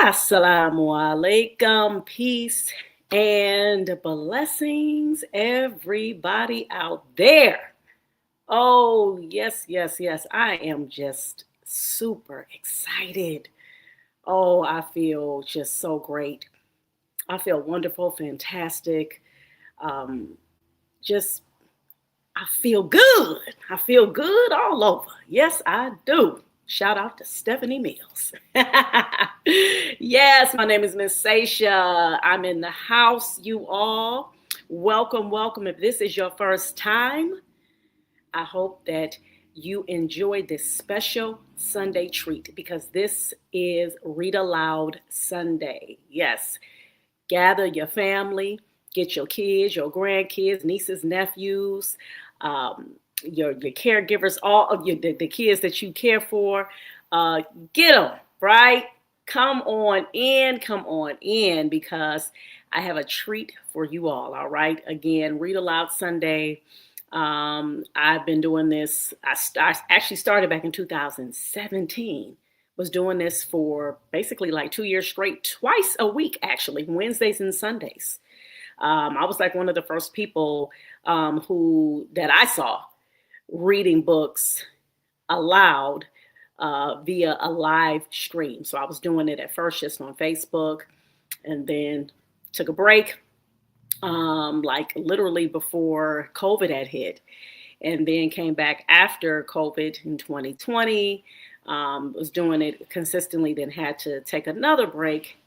Assalamu alaikum, peace and blessings, everybody out there. Oh, yes, yes, yes. I am just super excited. Oh, I feel just so great. I feel wonderful, fantastic. Um, just, I feel good. I feel good all over. Yes, I do. Shout out to Stephanie Mills. Yes, my name is Miss Sasha. I'm in the house, you all. Welcome, welcome. If this is your first time, I hope that you enjoyed this special Sunday treat because this is Read Aloud Sunday. Yes, gather your family, get your kids, your grandkids, nieces, nephews, your caregivers, all of the kids that you care for. Get them, right? Come on in, because I have a treat for you all right? Again, Read Aloud Sunday. I've been doing this. I actually started back in 2017. Was doing this for basically like 2 years straight, twice a week, actually, Wednesdays and Sundays. I was like one of the first people who that I saw reading books aloud via a live stream. So I was doing it at first just on Facebook, and then took a break, like literally before COVID had hit, and then came back after COVID in 2020. Was doing it consistently, then had to take another break,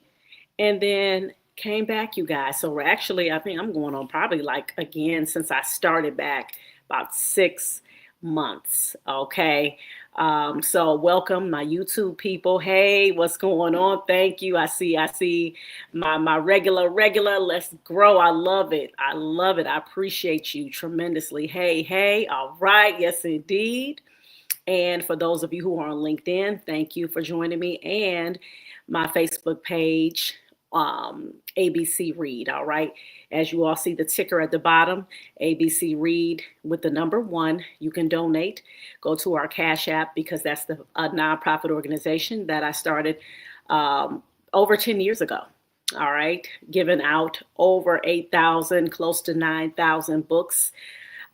and then came back, you guys. So we're actually, I think I'm going on probably like again since I started back about 6 months. Okay. So welcome my YouTube people. Hey, what's going on? Thank you. I see my regular. Let's grow. I love it. I love it. I appreciate you tremendously. Hey. All right. Yes, indeed. And for those of you who are on LinkedIn, thank you for joining me, and my Facebook page, ABC Read. All right. As you all see the ticker at the bottom, ABC Read with the number 1. You can donate. Go to our Cash App, because that's the nonprofit organization that I started over 10 years ago. All right. Giving out over 8,000, close to 9,000 books.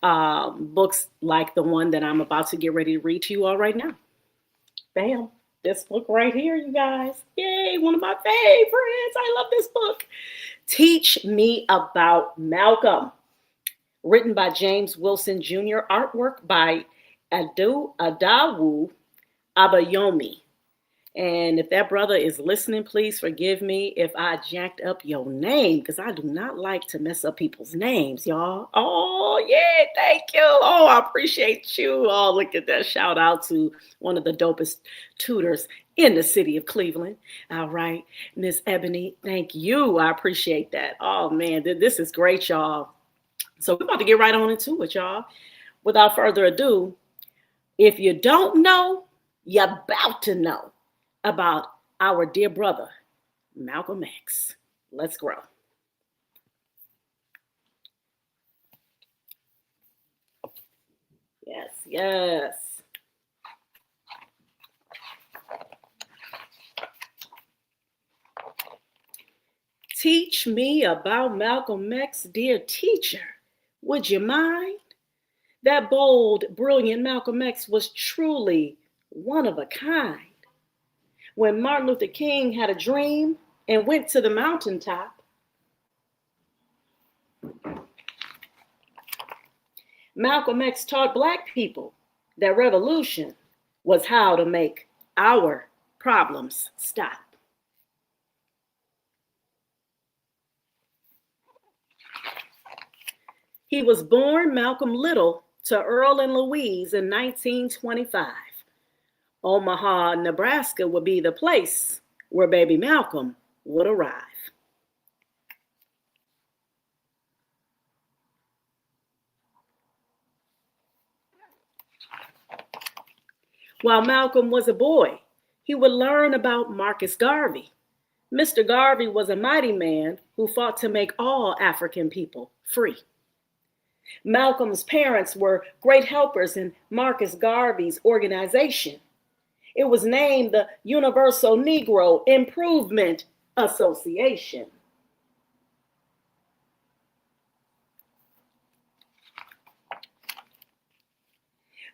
Books like the one that I'm about to get ready to read to you all right now. Bam. This book right here, you guys. Yay, one of my favorites. I love this book. Teach Me About Malcolm. Written by James Wilson Jr. Artwork by Adawu Abayomi. And if that brother is listening, please forgive me if I jacked up your name, because I do not like to mess up people's names, y'all. Oh, yeah, thank you. Oh, I appreciate you. Oh, look at that. Shout out to one of the dopest tutors in the city of Cleveland. All right, Miss Ebony, thank you. I appreciate that. Oh, man, this is great, y'all. So we're about to get right on into it, y'all. Without further ado, if you don't know, you're about to know about our dear brother, Malcolm X. Let's grow. Yes. Teach me about Malcolm X, dear teacher. Would you mind? That bold, brilliant Malcolm X was truly one of a kind. When Martin Luther King had a dream and went to the mountaintop, Malcolm X taught Black people that revolution was how to make our problems stop. He was born Malcolm Little to Earl and Louise in 1925. Omaha, Nebraska would be the place where baby Malcolm would arrive. While Malcolm was a boy, he would learn about Marcus Garvey. Mr. Garvey was a mighty man who fought to make all African people free. Malcolm's parents were great helpers in Marcus Garvey's organization. It was named the Universal Negro Improvement Association.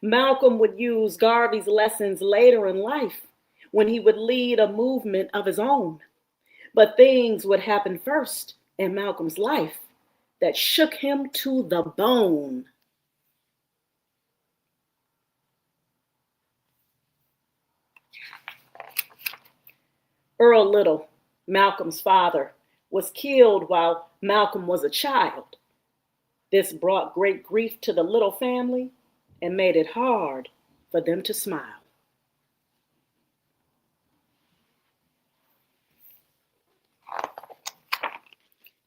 Malcolm would use Garvey's lessons later in life when he would lead a movement of his own. But things would happen first in Malcolm's life that shook him to the bone. Earl Little, Malcolm's father, was killed while Malcolm was a child. This brought great grief to the Little family and made it hard for them to smile.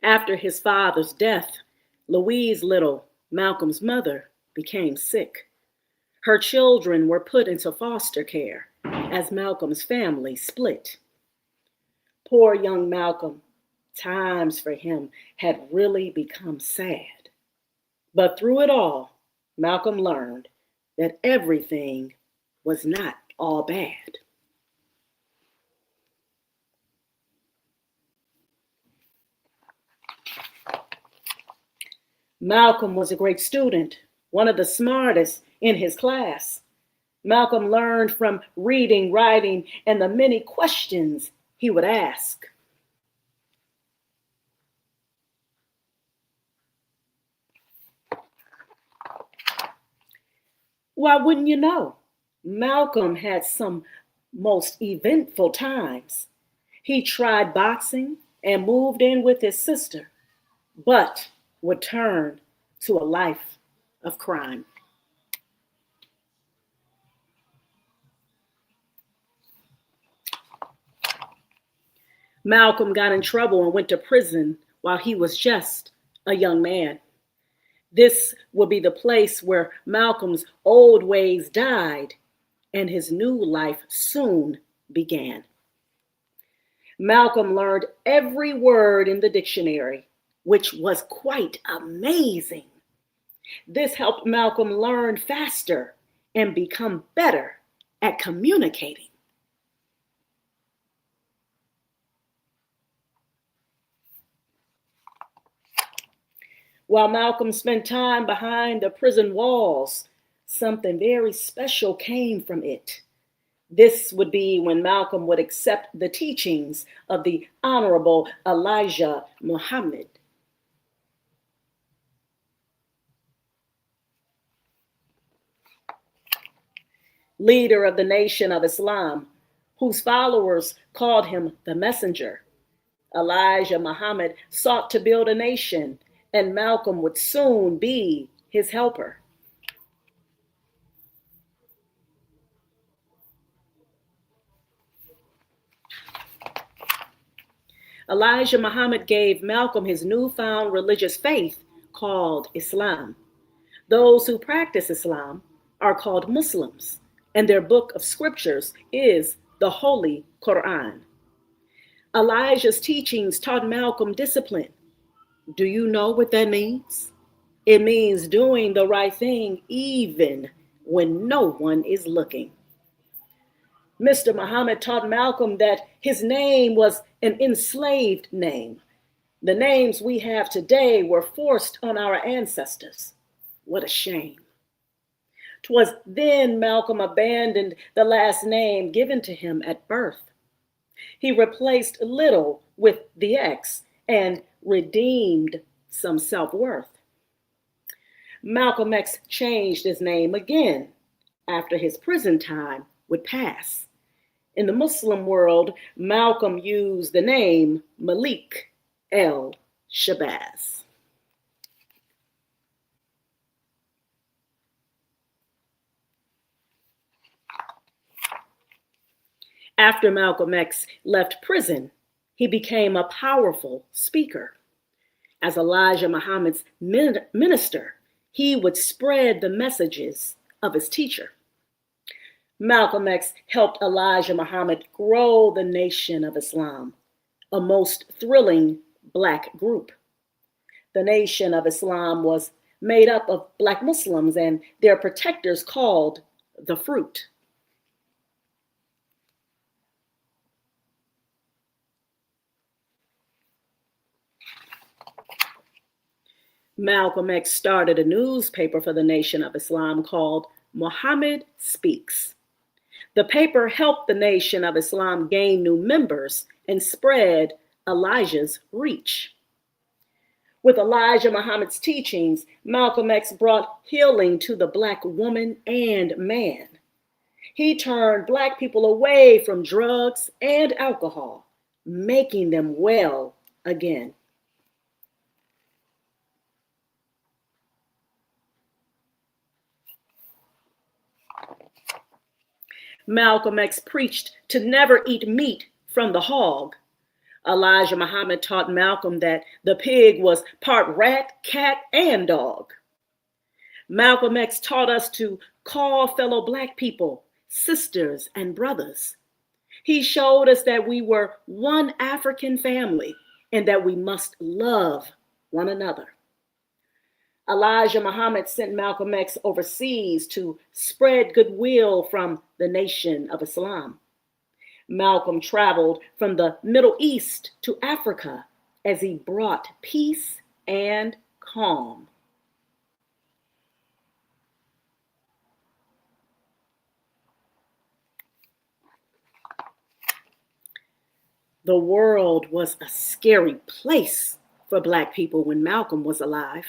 After his father's death, Louise Little, Malcolm's mother, became sick. Her children were put into foster care as Malcolm's family split. Poor young Malcolm, times for him had really become sad. But through it all, Malcolm learned that everything was not all bad. Malcolm was a great student, one of the smartest in his class. Malcolm learned from reading, writing, and the many questions he would ask. Why wouldn't you know? Malcolm had some most eventful times. He tried boxing and moved in with his sister, but would turn to a life of crime. Malcolm got in trouble and went to prison while he was just a young man. This would be the place where Malcolm's old ways died and his new life soon began. Malcolm learned every word in the dictionary, which was quite amazing. This helped Malcolm learn faster and become better at communicating. While Malcolm spent time behind the prison walls, something very special came from it. This would be when Malcolm would accept the teachings of the Honorable Elijah Muhammad. Leader of the Nation of Islam, whose followers called him the messenger. Elijah Muhammad sought to build a nation, and Malcolm would soon be his helper. Elijah Muhammad gave Malcolm his newfound religious faith called Islam. Those who practice Islam are called Muslims, and their book of scriptures is the Holy Quran. Elijah's teachings taught Malcolm discipline. Do you know what that means? It means doing the right thing even when no one is looking. Mr. Muhammad taught Malcolm that his name was an enslaved name. The names we have today were forced on our ancestors. What a shame. 'Twas then Malcolm abandoned the last name given to him at birth. He replaced Little with the X and redeemed some self-worth. Malcolm X changed his name again after his prison time would pass. In the Muslim world, Malcolm used the name Malik el-Shabazz. After Malcolm X left prison, he became a powerful speaker. As Elijah Muhammad's minister, he would spread the messages of his teacher. Malcolm X helped Elijah Muhammad grow the Nation of Islam, a most thrilling Black group. The Nation of Islam was made up of Black Muslims and their protectors called the Fruit. Malcolm X started a newspaper for the Nation of Islam called Muhammad Speaks. The paper helped the Nation of Islam gain new members and spread Elijah's reach. With Elijah Muhammad's teachings, Malcolm X brought healing to the Black woman and man. He turned Black people away from drugs and alcohol, making them well again. Malcolm X preached to never eat meat from the hog. Elijah Muhammad taught Malcolm that the pig was part rat, cat, and dog. Malcolm X taught us to call fellow Black people sisters and brothers. He showed us that we were one African family and that we must love one another. Elijah Muhammad sent Malcolm X overseas to spread goodwill from the Nation of Islam. Malcolm traveled from the Middle East to Africa as he brought peace and calm. The world was a scary place for Black people when Malcolm was alive.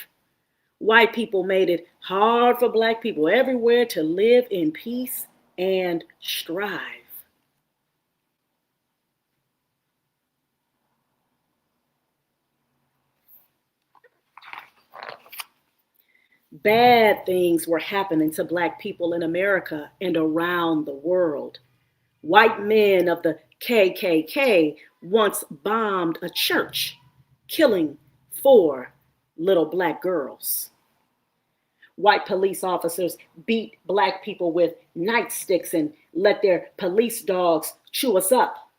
White people made it hard for Black people everywhere to live in peace and strive. Bad things were happening to Black people in America and around the world. White men of the KKK once bombed a church, killing 4 little Black girls. White police officers beat Black people with nightsticks and let their police dogs chew us up.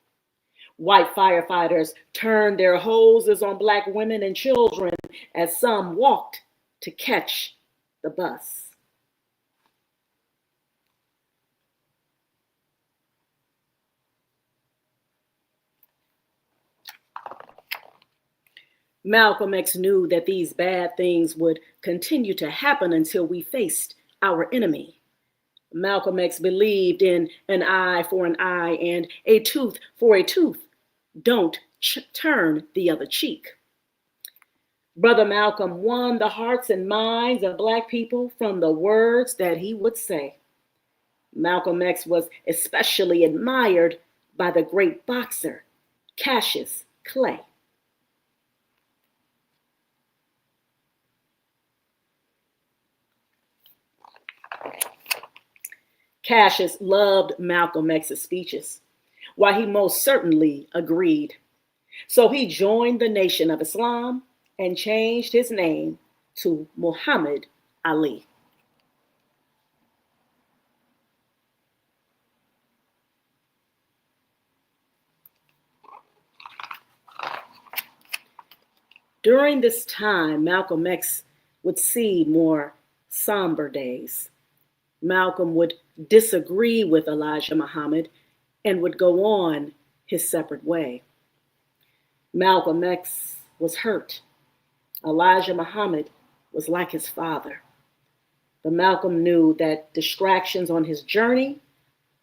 White firefighters turned their hoses on Black women and children as some walked to catch the bus. Malcolm X knew that these bad things would continue to happen until we faced our enemy. Malcolm X believed in an eye for an eye and a tooth for a tooth. Don't turn the other cheek. Brother Malcolm won the hearts and minds of Black people from the words that he would say. Malcolm X was especially admired by the great boxer, Cassius Clay. Cassius loved Malcolm X's speeches, while he most certainly agreed. So he joined the Nation of Islam and changed his name to Muhammad Ali. During this time, Malcolm X would see more somber days. Malcolm would disagree with Elijah Muhammad and would go on his separate way. Malcolm X was hurt. Elijah Muhammad was like his father. But Malcolm knew that distractions on his journey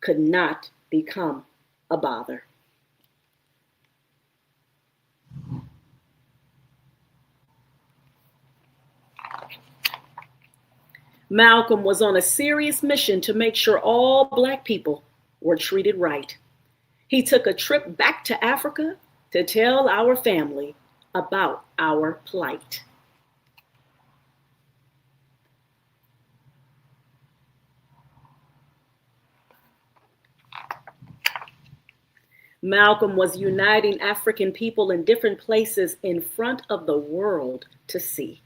could not become a bother. Malcolm was on a serious mission to make sure all Black people were treated right. He took a trip back to Africa to tell our family about our plight. Malcolm was uniting African people in different places in front of the world to see.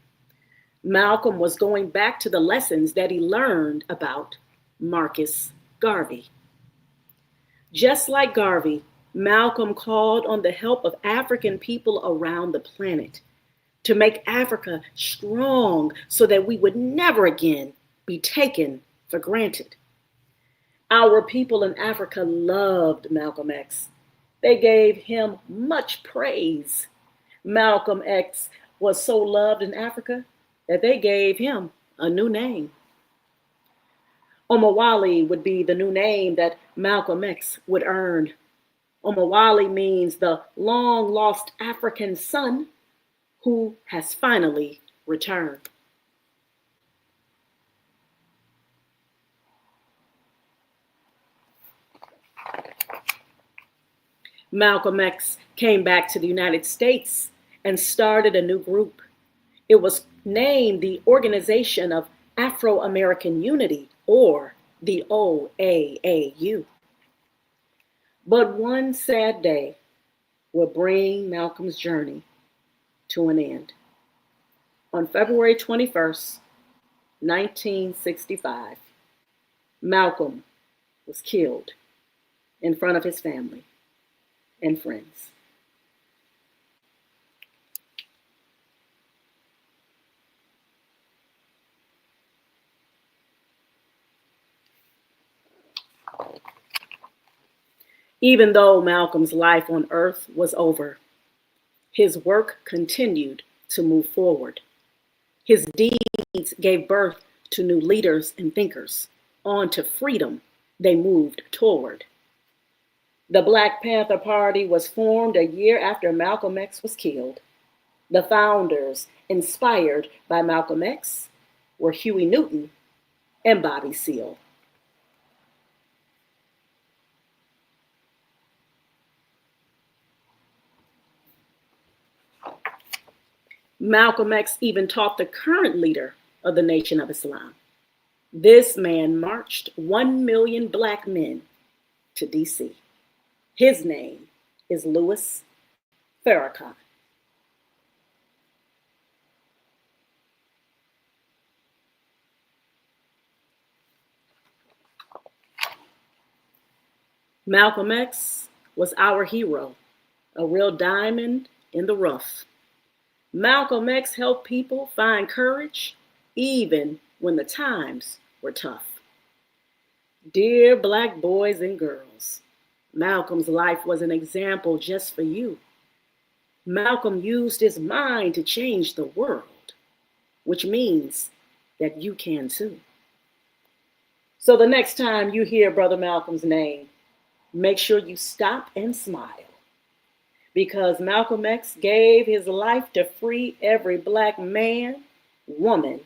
Malcolm was going back to the lessons that he learned about Marcus Garvey. Just like Garvey, Malcolm called on the help of African people around the planet to make Africa strong so that we would never again be taken for granted. Our people in Africa loved Malcolm X. They gave him much praise. Malcolm X was so loved in Africa that they gave him a new name. Omawali would be the new name that Malcolm X would earn. Omawali means the long lost African son who has finally returned. Malcolm X came back to the United States and started a new group. It was named the Organization of Afro American Unity, or the OAAU. But one sad day will bring Malcolm's journey to an end. On February 21st, 1965, Malcolm was killed in front of his family and friends. Even though Malcolm's life on earth was over, his work continued to move forward. His deeds gave birth to new leaders and thinkers. On to freedom they moved toward. The Black Panther Party was formed a year after Malcolm X was killed. The founders, inspired by Malcolm X, were Huey Newton and Bobby Seale. Malcolm X even taught the current leader of the Nation of Islam. This man marched 1 million Black men to D.C. His name is Louis Farrakhan. Malcolm X was our hero, a real diamond in the rough. Malcolm X helped people find courage even when the times were tough. Dear Black boys and girls, Malcolm's life was an example just for you. Malcolm used his mind to change the world, which means that you can too. So the next time you hear Brother Malcolm's name, make sure you stop and smile, because Malcolm X gave his life to free every Black man, woman,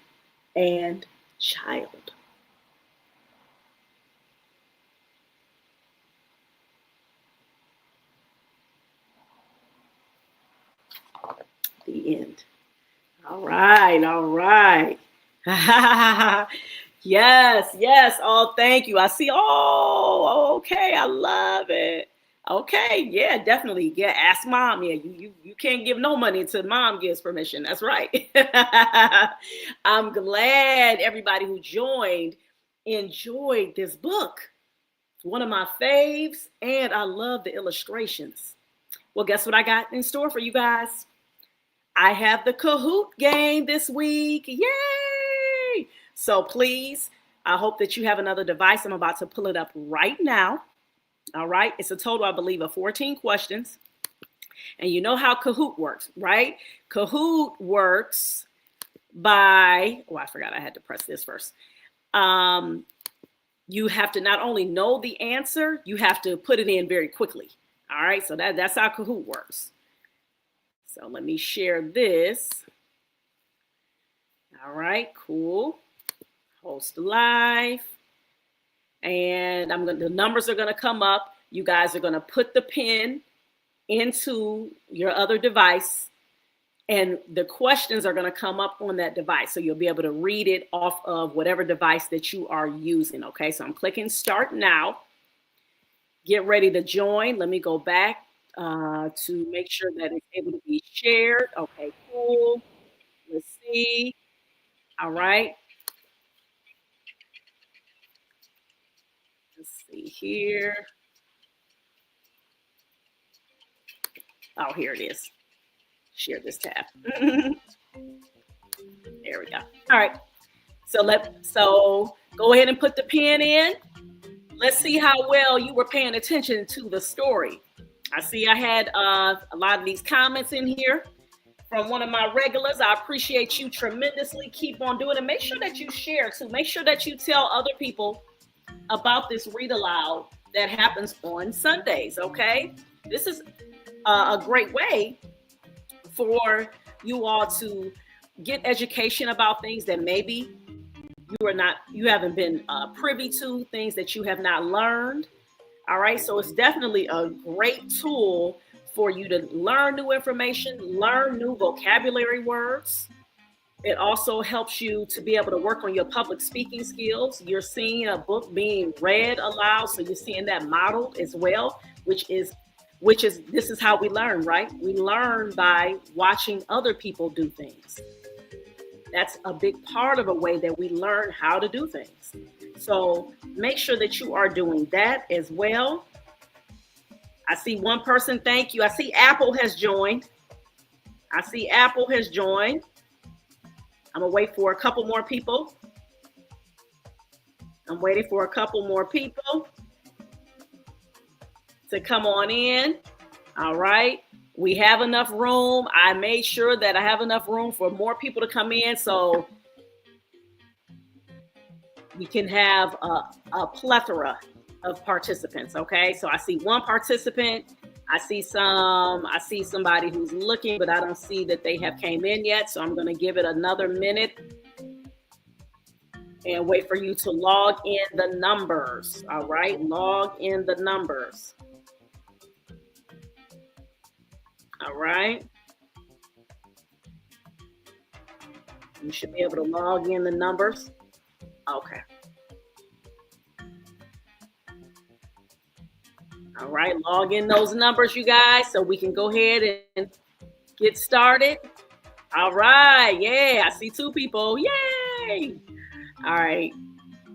and child. The end. All right, all right. Yes, yes. Oh, thank you. I see. Oh, okay. I love it. Okay, yeah, definitely. Yeah, ask mom. Yeah, you can't give no money until mom gives permission. That's right. I'm glad everybody who joined enjoyed this book. One of my faves, and I love the illustrations. Well, guess what I got in store for you guys? I have the Kahoot game this week. Yay! So please, I hope that you have another device. I'm about to pull it up right now. All right. It's a total, I believe, of 14 questions. And you know how Kahoot works, right? Kahoot works by, I forgot I had to press this first. You have to not only know the answer, you have to put it in very quickly. All right. So that's how Kahoot works. So let me share this. All right, cool. Host live. And the numbers are going to come up. You guys are going to put the pin into your other device, and the questions are going to come up on that device. So you'll be able to read it off of whatever device that you are using. Okay, so I'm clicking start now. Get ready to join. Let me go back to make sure that it's able to be shared. Okay, cool. Let's see. All right. Let's see here. Oh, here it is. Share this tab. There we go. All right. So go ahead and put the pin in. Let's see how well you were paying attention to the story. I see I had a lot of these comments in here from one of my regulars. I appreciate you tremendously. Keep on doing it. Make sure that you share too. Make sure that you tell other people about this read aloud that happens on Sundays. Okay, this is a great way for you all to get education about things that maybe you haven't been privy to, things that you have not learned. All right, so it's definitely a great tool for you to learn new information, learn new vocabulary words. It also helps you to be able to work on your public speaking skills. You're seeing a book being read aloud, so you're seeing that modeled as well, which is this is how we learn, right? We learn by watching other people do things. That's a big part of a way that we learn how to do things. So make sure that you are doing that as well. I see one person, thank you. I see Apple has joined. I'm gonna wait for a couple more people. I'm waiting for a couple more people to come on in. All right. We have enough room. I made sure that I have enough room for more people to come in so we can have a plethora of participants. Okay. So I see one participant. I see somebody who's looking, but I don't see that they have came in yet. So I'm going to give it another minute and wait for you to log in the numbers. All right. Log in the numbers. All right. You should be able to log in the numbers. Okay. All right. Log in those numbers, you guys, so we can go ahead and get started. All right. Yeah, I see two people. Yay. All right.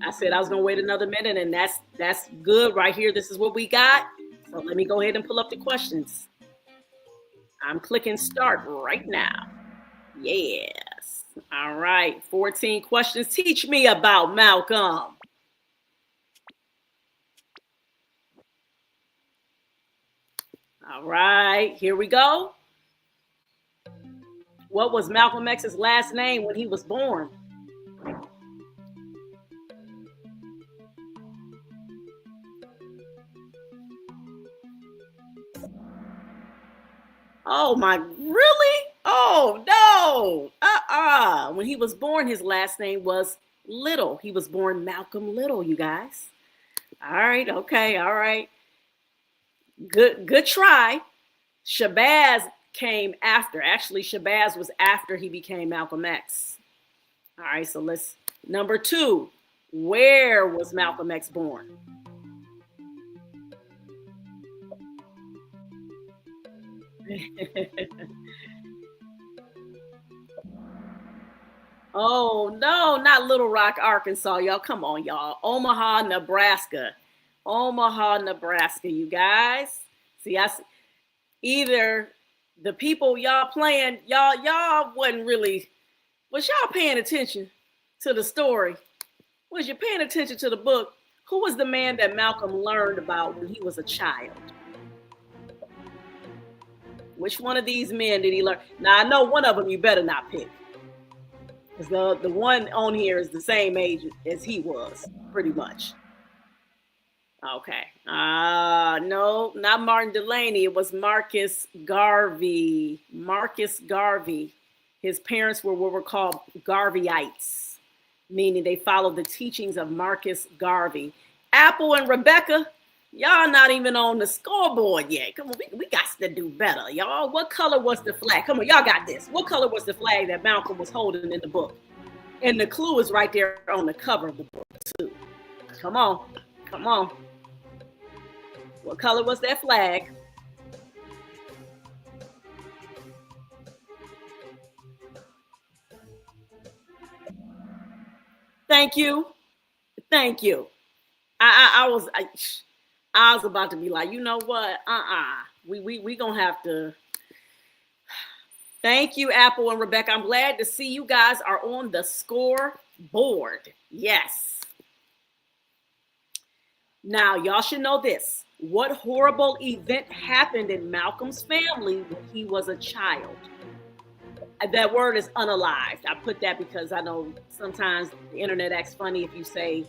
I said I was going to wait another minute, and that's good right here. This is what we got. So let me go ahead and pull up the questions. I'm clicking start right now. Yes. All right. 14 questions. Teach me about Malcolm. All right. Here we go. What was Malcolm X's last name when he was born? Oh my, really? Oh no. When he was born, his last name was Little. He was born Malcolm Little, you guys. All right, okay, all right. Good try. Shabazz came after. Actually, Shabazz was after he became Malcolm X. All right, so let's number 2. Where was Malcolm X born? Oh, no, not Little Rock, Arkansas, y'all. Come on, y'all. Omaha, Nebraska. Omaha, Nebraska, you guys. See, either the people y'all playing, y'all wasn't really, was y'all paying attention to the story? Was you paying attention to the book? Who was the man that Malcolm learned about when he was a child? Which one of these men did he learn? Now, I know one of them you better not pick. Because the one on here is the same age as he was, pretty much. Okay. No, not Martin Delaney. It was Marcus Garvey. Marcus Garvey. His parents were what were called Garveyites, meaning they followed the teachings of Marcus Garvey. Apple and Rebecca, y'all not even on the scoreboard yet. Come on, we got to do better, y'all. What color was the flag? Come on, y'all got this. What color was the flag that Malcolm was holding in the book? And the clue is right there on the cover of the book, too. Come on. Come on. What color was that flag? Thank you. Thank you. I was about to be like, you know what? We gonna have to. Thank you, Apple and Rebecca. I'm glad to see you guys are on the scoreboard. Yes. Now, y'all should know this. What horrible event happened in Malcolm's family when he was a child? That word is unalived. I put that because I know sometimes the internet acts funny if you say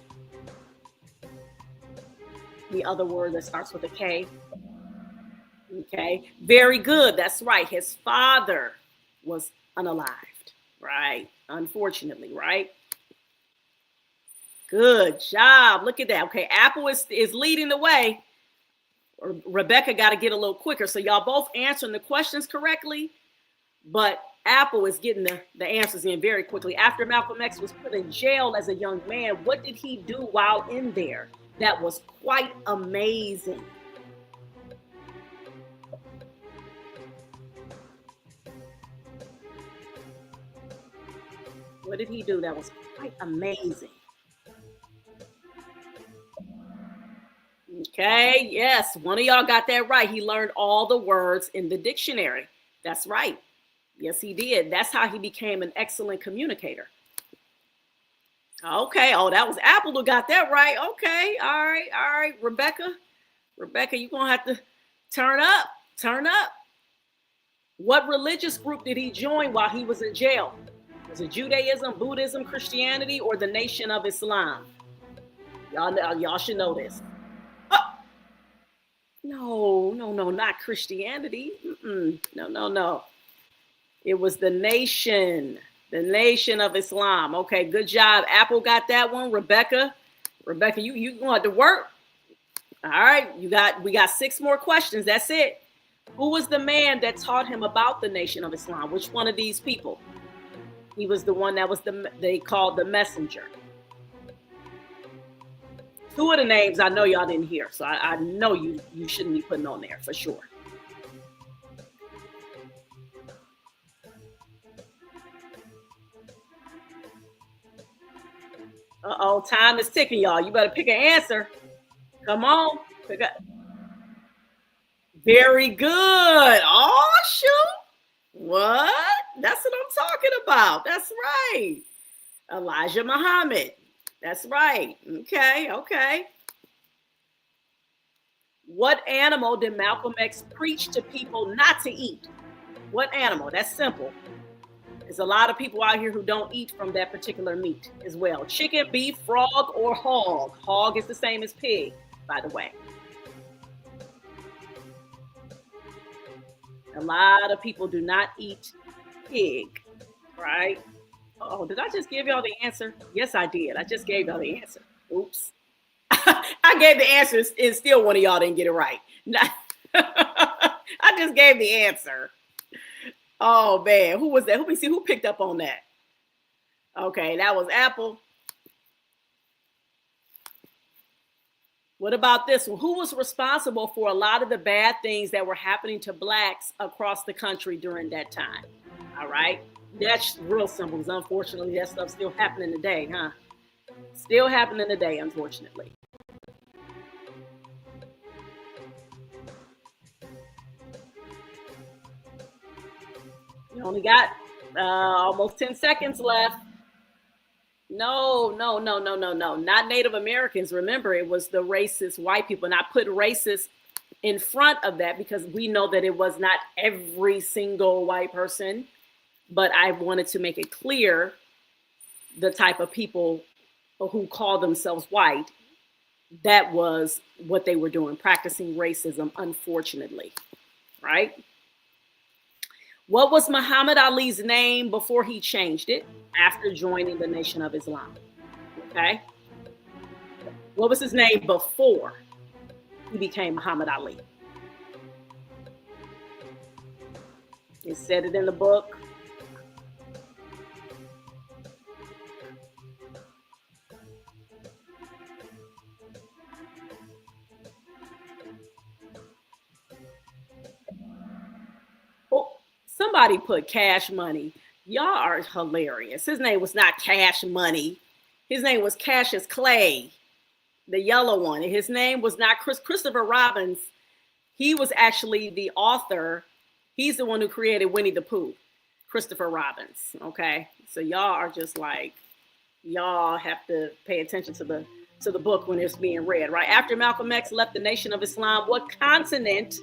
the other word that starts with a K. Okay, very good. That's right. His father was unalived, right? Unfortunately, right? Good job. Look at that. Okay, Apple is leading the way. Rebecca got to get a little quicker. So y'all both answering the questions correctly, but Apple is getting the answers in very quickly. After Malcolm X was put in jail as a young man, what did he do while in there? That was quite amazing. What did he do? That was quite amazing. Okay, yes, one of y'all got that right. He learned all the words in the dictionary. That's right. Yes, he did. That's how he became an excellent communicator. Okay. Oh, that was Apple who got that right. Okay. All right. All right. Rebecca, you're going to have to turn up. Turn up. What religious group did he join while he was in jail? Was it Judaism, Buddhism, Christianity, or the Nation of Islam? Y'all should know this. Oh, no, not Christianity. No. It was the Nation of Islam. Okay, good job. Apple got that one. Rebecca, you going to work? All right, we got 6 more questions. That's it. Who was the man that taught him about the Nation of Islam? Which one of these people? He was the one that was they called the messenger. 2 of the names I know y'all didn't hear, so I know you shouldn't be putting on there for sure. Uh-oh, time is ticking, y'all. You better pick an answer. Come on. Very good. Oh, shoot. What? That's what I'm talking about. That's right. Elijah Muhammad. That's right. Okay. What animal did Malcolm X preach to people not to eat? What animal? That's simple. There's a lot of people out here who don't eat from that particular meat as well. Chicken, beef, frog, or hog. Hog is the same as pig, by the way. A lot of people do not eat pig, right? Oh, did I just give y'all the answer? Yes, I did. I just gave y'all the answer. Oops. I gave the answer and still one of y'all didn't get it right. I just gave the answer. Oh, man. Who was that? Let me see who picked up on that. Okay, that was Apple. What about this one? Who was responsible for a lot of the bad things that were happening to blacks across the country during that time? All right. That's real simple because unfortunately that stuff's still happening today, huh? Still happening today, unfortunately. You only got almost 10 seconds left. No. Not Native Americans. Remember, it was the racist white people. And I put racist in front of that because we know that it was not every single white person. But I wanted to make it clear the type of people who call themselves white, that was what they were doing, practicing racism, unfortunately, right? What was Muhammad Ali's name before he changed it after joining the Nation of Islam? Okay. What was his name before he became Muhammad Ali? It said it in the book. Somebody put Cash Money. Y'all are hilarious. His name was not Cash Money. His name was Cassius Clay, the yellow one. And his name was not Christopher Robbins. He was actually the author. He's the one who created Winnie the Pooh, Christopher Robbins. Okay. So y'all are just like, y'all have to pay attention to the book when it's being read, right? After Malcolm X left the Nation of Islam, what continent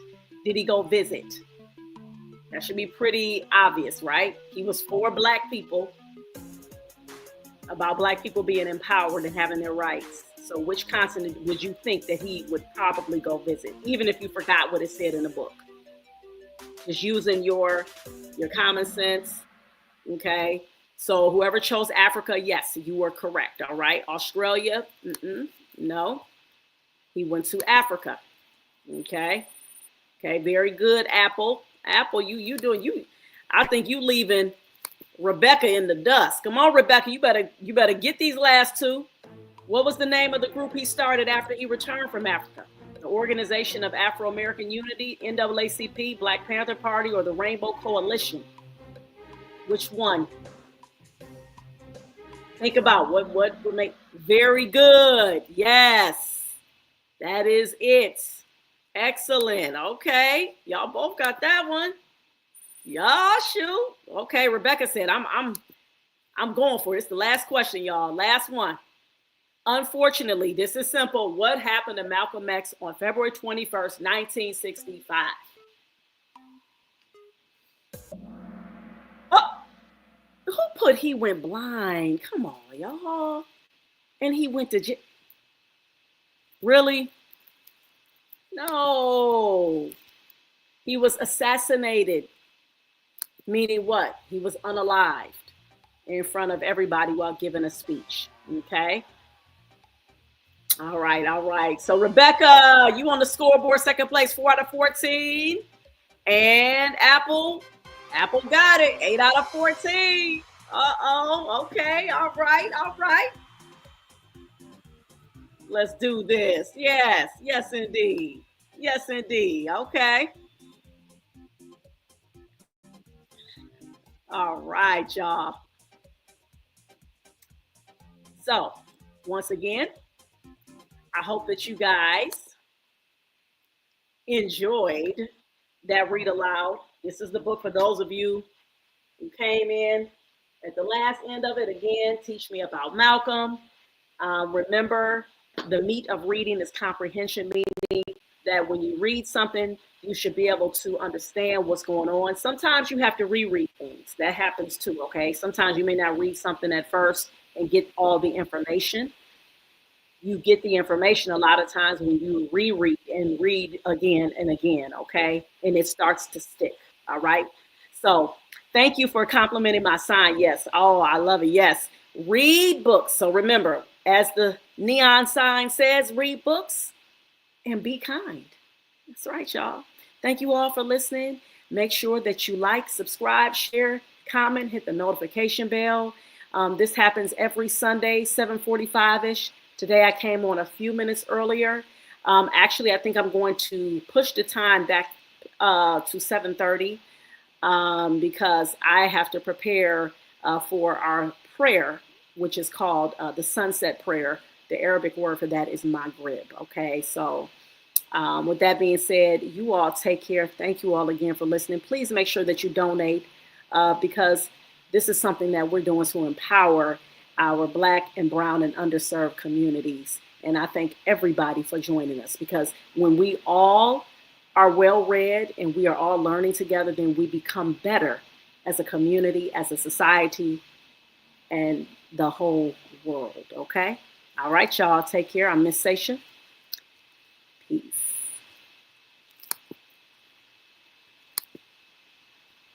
did he go visit? That should be pretty obvious, right? He was for black people, about black people being empowered and having their rights. So which continent would you think that he would probably go visit, even if you forgot what it said in the book? Just using your common sense, okay? So whoever chose Africa, yes, you were correct, all right? Australia, no. He went to Africa, okay? Okay, very good, Apple. Apple, you doing you? I think you leaving Rebecca in the dust. Come on, Rebecca, you better get these last two. What was the name of the group he started after he returned from Africa? The Organization of Afro-American Unity, NAACP, Black Panther Party, or the Rainbow Coalition? Which one? Think about what would make. Very good. Yes, that is it. Excellent. Okay, y'all both got that one. Y'all shoot. Okay, Rebecca said, I'm going for it. It's the last question, y'all. Last one. Unfortunately, this is simple. What happened to Malcolm X on February 21st, 1965? Oh, who put he went blind? Come on, y'all. And he went to jail. Really? No. He was assassinated. Meaning what? He was unalived in front of everybody while giving a speech. Okay? All right, all right. So Rebecca, you on the scoreboard, second place, 4 out of 14. And Apple got it, 8 out of 14. Uh-oh, okay, all right, all right. Let's do this. Yes, yes, indeed. Yes, indeed. Okay. All right, y'all. So, once again, I hope that you guys enjoyed that read aloud. This is the book for those of you who came in at the last end of it. Again, Teach Me About Malcolm. Remember, the meat of reading is comprehension, meaning that when you read something, you should be able to understand what's going on. Sometimes you have to reread things. That happens too, okay? Sometimes you may not read something at first and get all the information. You get the information a lot of times when you reread and read again and again, okay? And it starts to stick, all right? So thank you for complimenting my sign. Yes. Oh, I love it. Yes. Read books. So remember, as the neon sign says, read books and be kind. That's right, y'all. Thank you all for listening. Make sure that you like, subscribe, share, comment, hit the notification bell. This happens every Sunday, 7:45-ish. Today I came on a few minutes earlier. Actually, I think I'm going to push the time back to 7:30 because I have to prepare for our prayer, which is called the sunset prayer. The Arabic word for that is Maghrib. Okay, so with that being said, you all take care. Thank you all again for listening. Please make sure that you donate because this is something that we're doing to empower our Black and brown and underserved communities. And I thank everybody for joining us because when we all are well read and we are all learning together, then we become better as a community, as a society, and the whole world. Okay? All right, y'all. Take care. I'm Miss Sasha. Peace.